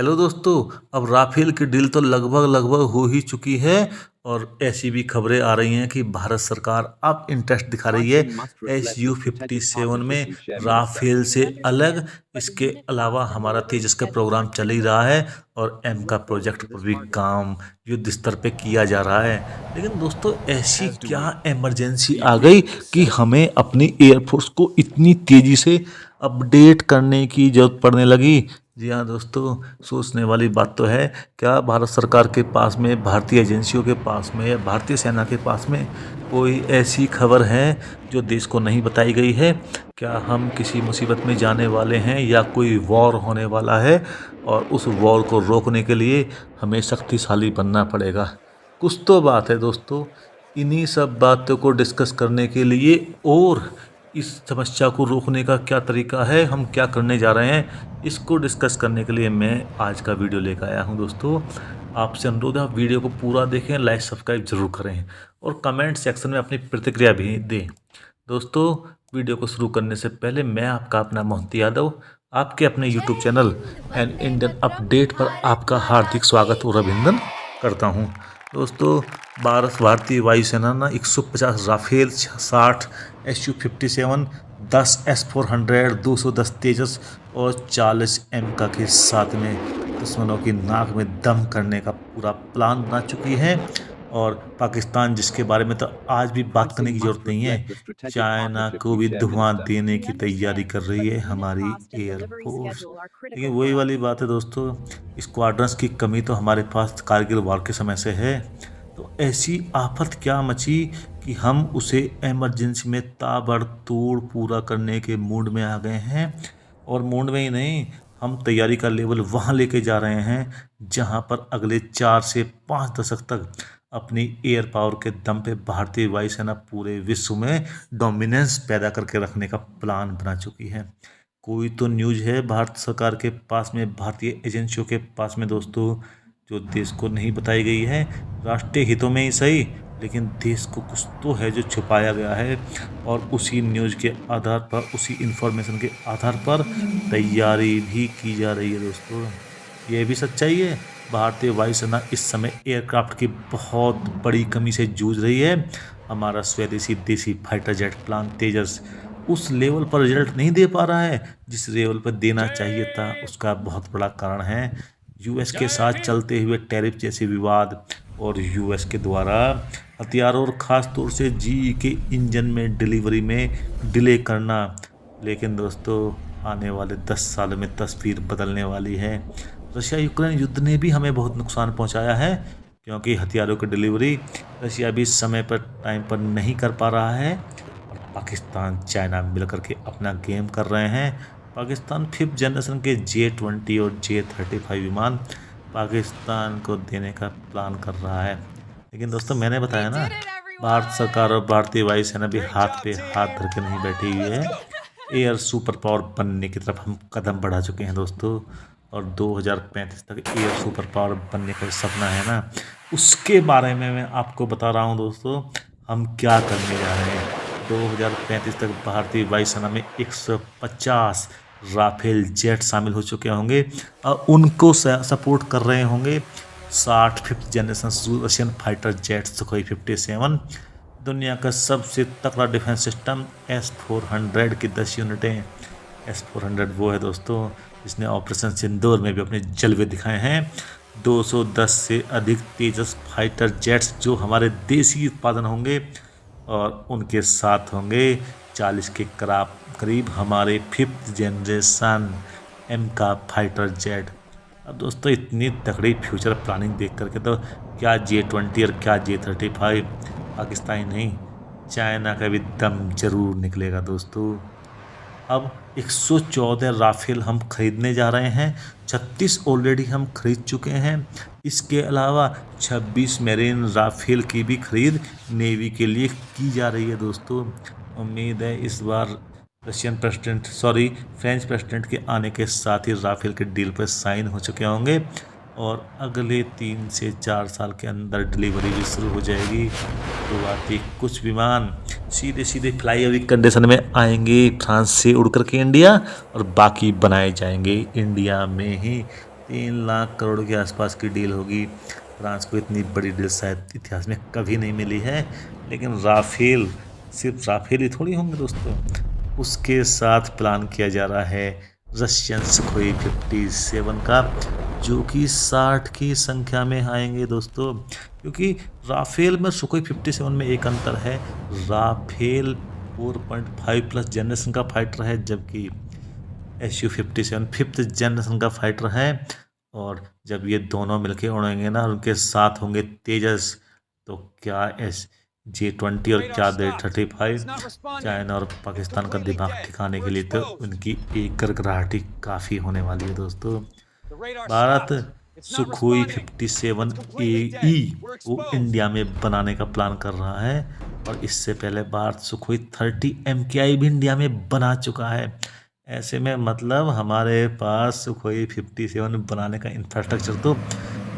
Hello दोस्तों। अब Rafale की डील तो लगभग लगभग हो ही चुकी है और ऐसी भी खबरें आ रही हैं कि भारत सरकार अब इंटरेस्ट दिखा रही है SU-57 में राफेल से अलग। इसके अलावा हमारा तेजस का प्रोग्राम चल ही रहा है और एम का प्रोजेक्ट पर भी काम युद्ध स्तर पे किया जा रहा है। लेकिन दोस्तों ऐसी क्या इमरजेंसी आ गई कि हमें अपनी एयरफोर्स को इतनी तेजी से अपडेट करने की जरूरत पड़ने लगी। जी हाँ दोस्तों, सोचने वाली बात तो है। क्या भारत सरकार के पास में, भारतीय एजेंसियों के पास में या भारतीय सेना के पास में कोई ऐसी खबर है जो देश को नहीं बताई गई है? क्या हम किसी मुसीबत में जाने वाले हैं या कोई वॉर होने वाला है और उस वॉर को रोकने के लिए हमें शक्तिशाली बनना पड़ेगा? कुछ तो बात है दोस्तों। इन्हीं सब बातों को डिस्कस करने के लिए और इस समस्या को रोकने का क्या तरीका है, हम क्या करने जा रहे हैं, इसको डिस्कस करने के लिए मैं आज का वीडियो लेकर आया हूं। दोस्तों आपसे अनुरोध है, आप वीडियो को पूरा देखें, लाइक सब्सक्राइब जरूर करें और कमेंट सेक्शन में अपनी प्रतिक्रिया भी दें। दोस्तों वीडियो को शुरू करने से पहले मैं आपका अपना मोहंती यादव आपके अपने YouTube channel an Indian update पर आपका हार्दिक स्वागत और अभिनंदन करता हूं। दोस्तों भारतीय वायुसेना ना 150 राफेल, 60 SU-57, 10 S-400, 210 तेजस और 40 MK के साथ में दुश्मनों की नाक में दम करने का पूरा प्लान बना चुकी है। और पाकिस्तान, जिसके बारे में तो आज भी बात करने की जरूरत नहीं है, चाइना को भी धुआं देने की तैयारी कर रही है हमारी एयरफोर्स। लेकिन वही वाली बात है दोस्तों, स्क्वाड्रंस की कमी तो हमारे पास कारगिल वॉर के समय से है। तो ऐसी आफत क्या मची कि हम उसे इमरजेंसी में ताबड़तोड़ पूरा करने के मूड में आ गए हैं। और मूड में ही नहीं, हम तैयारी का लेवल वहाँ लेके जा रहे हैं जहाँ पर अगले 4 से 5 दशक तक अपनी एयर पावर के दम पे भारतीय वायुसेना पूरे विश्व में डोमिनेंस पैदा करके रखने का प्लान बना चुकी है। कोई तो न्यूज़ है भारत सरकार के पास में, भारतीय एजेंसियों के पास में दोस्तों, जो देश को नहीं बताई गई है। राष्ट्रीय हितों में ही सही, लेकिन देश को कुछ तो है जो छुपाया गया है और उसी न्यूज़ के आधार पर, उसी इंफॉर्मेशन के आधार पर तैयारी भी की जा रही है। दोस्तों ये भी सच्चाई है, भारतीय वायुसेना इस समय एयरक्राफ्ट की बहुत बड़ी कमी से जूझ रही है। हमारा स्वदेशी देसी फाइटर जेट प्लान तेजस उस लेवल पर रिजल्ट नहीं दे पा रहा है जिस लेवल पर देना चाहिए था। उसका बहुत बड़ा कारण है यूएस के साथ चलते हुए टैरिफ जैसे विवाद और यूएस के द्वारा हथियारों और ख़ास तौर से जीई के इंजन में डिलीवरी में डिले करना। लेकिन दोस्तों आने वाले 10 साल में तस्वीर बदलने वाली है। रशिया यूक्रेन युद्ध ने भी हमें बहुत नुकसान पहुंचाया है, क्योंकि हथियारों की डिलीवरी रशिया भी समय पर, टाइम पर नहीं कर पा रहा है और पाकिस्तान चाइना मिलकर के अपना गेम कर रहे हैं। पाकिस्तान 5th जनरेशन के J-20 और J-35 विमान पाकिस्तान को देने का प्लान कर रहा है। लेकिन दोस्तों मैंने बताया ना, भारत सरकार और भारतीय वायुसेना भी हाथ पे हाथ धर के नहीं बैठी हुई है। एयर सुपर पावर बनने की तरफ हम कदम बढ़ा चुके हैं दोस्तों। और 2035 तक एयर सुपर पावर बनने का सपना है ना, उसके बारे में मैं आपको बता रहा हूँ दोस्तों, हम क्या करने जा रहे हैं। 2035 तक भारतीय वायुसेना में 150 राफेल जेट शामिल हो चुके होंगे और उनको सपोर्ट कर रहे होंगे 60 5th generation Russian fighter jet Sukhoi 57। दुनिया का सबसे तगड़ा डिफेंस सिस्टम S-400 की 10 यूनिटें। S-400 वो है दोस्तों जिसने ऑपरेशन सिंदूर में भी अपने जलवे दिखाए हैं। 210 से अधिक तेजस फाइटर जेट्स जो हमारे देसी उत्पादन होंगे और उनके साथ होंगे 40 के करीब हमारे 5th जनरेशन एम का फाइटर जेट। अब दोस्तों इतनी तगड़ी फ्यूचर प्लानिंग देख करके तो क्या J-20 और क्या J-35 पाकिस्तानी नहीं, चाइना का भी दम जरूर निकलेगा दोस्तों। अब 114 राफेल हम खरीदने जा रहे हैं, 36 ऑलरेडी हम खरीद चुके हैं। इसके अलावा 26 मेरीन राफेल की भी खरीद नेवी के लिए की जा रही है दोस्तों। उम्मीद है इस बार फ्रेंच प्रेसिडेंट के आने के साथ ही राफेल के डील पर साइन हो चुके होंगे और अगले 3 से 4 साल के अंदर डिलीवरी भी शुरू हो जाएगी। शुरुआती कुछ विमान सीधे फ्लाई अवे कंडीशन में आएंगे फ्रांस से उड़ करके इंडिया और बाकी बनाए जाएंगे इंडिया में ही। 3 लाख करोड़ के आसपास की डील होगी। फ्रांस को इतनी बड़ी डील शायद इतिहास में कभी नहीं मिली है। लेकिन राफेल, सिर्फ राफेल ही थोड़ी होंगे दोस्तों, उसके साथ प्लान किया जा रहा है रशियन सुखोई 57 का, जो कि 60 की संख्या में आएंगे दोस्तों। क्योंकि राफेल में सुखोई 57 में एक अंतर है, राफेल 4.5+ जनरेशन का फाइटर है, जबकि Su-57 5th जनरेशन का फाइटर है। और जब ये दोनों मिलके उड़ेंगे ना, उनके साथ होंगे तेजस, तो क्या J-20 और क्या J-35, चाइना और पाकिस्तान का दिमाग ठिकाने के लिए तो उनकी एक गड़गड़ाहट काफ़ी होने वाली है दोस्तों। भारत सुखोई 57AE को इंडिया में बनाने का प्लान कर रहा है, और इससे पहले भारत सुखोई 30 MKI भी इंडिया में बना चुका है। ऐसे में मतलब हमारे पास सुखोई 57 बनाने का इंफ्रास्ट्रक्चर तो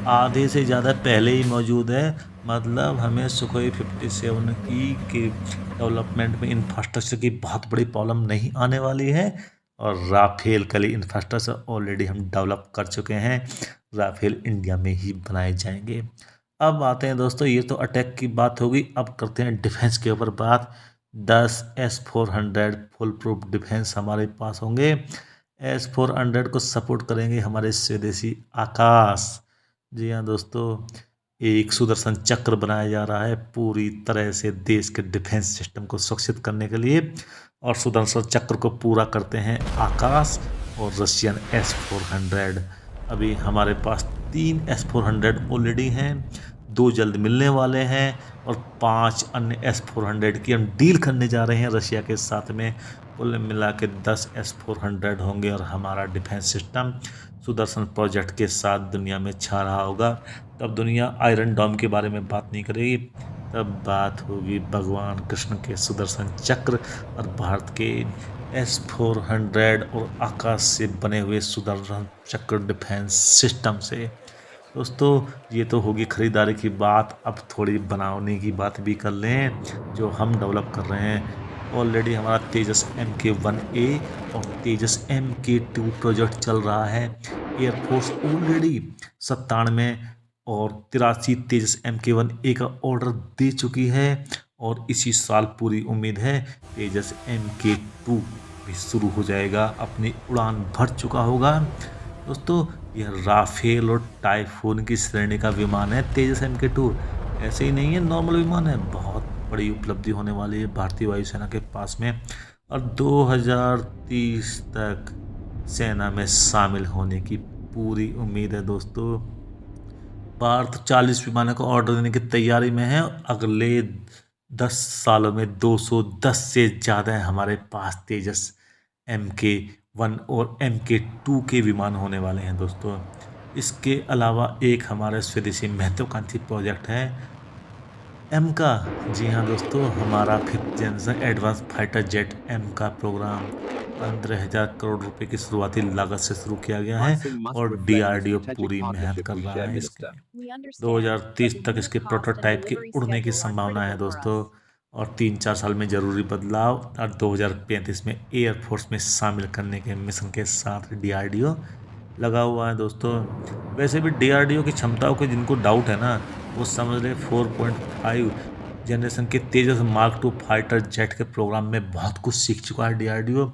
आधे से ज़्यादा पहले ही मौजूद है। मतलब हमें सुखोई 57 की डेवलपमेंट में इंफ्रास्ट्रक्चर की बहुत बड़ी प्रॉब्लम नहीं आने वाली है। और राफेल के लिए इंफ्रास्ट्रक्चर ऑलरेडी हम डेवलप कर चुके हैं, राफेल इंडिया में ही बनाए जाएंगे। अब आते हैं दोस्तों, ये तो अटैक की बात होगी, अब करते हैं डिफेंस के ऊपर बात। 10 S-400 फुल प्रूफ डिफेंस हमारे पास होंगे। S-400 को सपोर्ट करेंगे हमारे स्वदेशी आकाश। जी हाँ दोस्तों, एक सुदर्शन चक्र बनाया जा रहा है पूरी तरह से देश के डिफेंस सिस्टम को सुरक्षित करने के लिए, और सुदर्शन चक्र को पूरा करते हैं आकाश और रशियन S-400। अभी हमारे पास 3 S-400 ऑलरेडी हैं, 2 जल्द मिलने वाले हैं, और 5 अन्य S-400 की हम डील करने जा रहे हैं रशिया के साथ में। कुल मिला के 10 S-400 होंगे, और हमारा डिफेंस सिस्टम सुदर्शन प्रोजेक्ट के साथ दुनिया में छा रहा होगा। तब दुनिया आयरन डोम के बारे में बात नहीं करेगी, तब बात होगी भगवान कृष्ण के सुदर्शन चक्र और भारत के S-400 और आकाश से बने हुए सुदर्शन चक्र डिफेंस सिस्टम से। दोस्तों ये तो होगी खरीदारी की बात, अब थोड़ी बनाने की बात भी कर लें जो हम डेवलप कर रहे हैं। ऑलरेडी हमारा तेजस MK-1A और तेजस MK-2 प्रोजेक्ट चल रहा है। एयरफोर्स ऑलरेडी 97 और 83 तेजस MK-1A का ऑर्डर दे चुकी है, और इसी साल पूरी उम्मीद है तेजस MK-2 भी शुरू हो जाएगा, अपनी उड़ान भर चुका होगा। दोस्तों यह राफेल और टाइफून की श्रेणी का विमान है तेजस MK-2, ऐसे ही नहीं है नॉर्मल विमान है। बहुत बड़ी उपलब्धि होने वाली है भारतीय वायुसेना के पास में, और 2030 तक सेना में शामिल होने की पूरी उम्मीद है दोस्तों। भारत 40 विमानों को ऑर्डर देने की तैयारी में है, अगले 10 सालों में 210 से ज़्यादा हमारे पास तेजस MK-1 और MK-2 के विमान होने वाले हैं दोस्तों। इसके अलावा एक हमारा स्वदेशी महत्वाकांक्षी प्रोजेक्ट है एमका। जी हाँ दोस्तों, हमारा 5th generation advance fighter jet AMCA program 15,000 crore रुपए की शुरुआती लागत से शुरू किया गया है, और DRDO पूरी मेहनत कर रहा है इसके। 2030 तक इसके प्रोटोटाइप के उड़ने की संभावना है दोस्तों, और 3-4 साल में जरूरी बदलाव, और 2035 में एयरफोर्स में शामिल करने के मिशन के साथ DRDO लगा हुआ है दोस्तों। वैसे भी DRDO की क्षमताओं को जिनको डाउट है ना, वो समझ ले 4.5 जनरेशन के तेजस मार्क 2 फाइटर जेट के प्रोग्राम में बहुत कुछ सीख चुका है DRDO,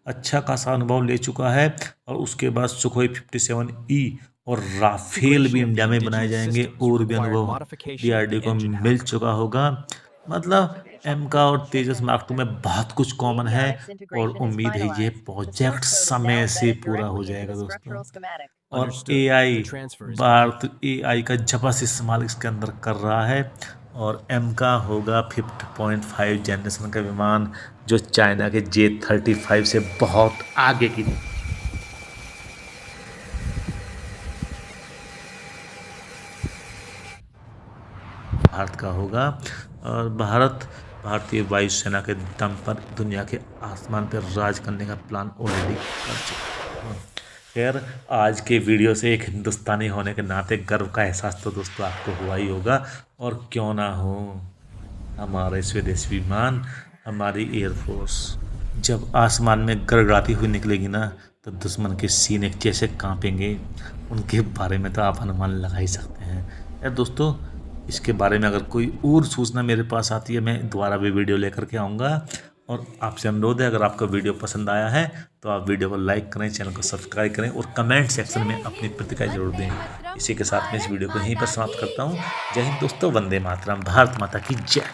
अच्छा खासा अनुभव ले चुका है। और उसके बाद सुखोई 57E और राफेल भी इंडिया में बनाए जाएंगे, और भी अनुभव DRDO को मिल चुका होगा। मतलब एमका और तेजस मार्क 2 में बहुत कुछ कॉमन है, और उम्मीद है ये प्रोजेक्ट समय से पूरा हो जाएगा दोस्तों। और AI, भारत AI का जबरदस्त इस्तेमाल इसके अंदर कर रहा है, और एमका होगा 5.5 जनरेशन का विमान, जो चाइना के J-35 से बहुत आगे की भारत का होगा। और भारतीय वायुसेना के दम पर दुनिया के आसमान पर राज करने का प्लान ऑलरेडी कर चुका है। खैर, आज के वीडियो से एक हिंदुस्तानी होने के नाते गर्व का एहसास तो दोस्तों आपको हुआ ही होगा, और क्यों ना हो। हमारे स्वदेशी विमान, हमारी एयरफोर्स जब आसमान में गड़गड़ाती हुई निकलेगी ना, तो दुश्मन के सीने कैसे कांपेंगे, उनके बारे में तो आप अनुमान लगा ही सकते हैं। यार दोस्तों, इसके बारे में अगर कोई और सूचना मेरे पास आती है, मैं दोबारा भी वीडियो लेकर के आऊँगा। और आपसे अनुरोध है, अगर आपको वीडियो पसंद आया है तो आप वीडियो को लाइक करें, चैनल को सब्सक्राइब करें और कमेंट सेक्शन में अपनी प्रतिक्रिया जरूर दें। इसी के साथ मैं इस वीडियो को यहीं पर समाप्त करता हूँ। जय हिंद दोस्तों, वंदे मातरम, भारत माता की जय।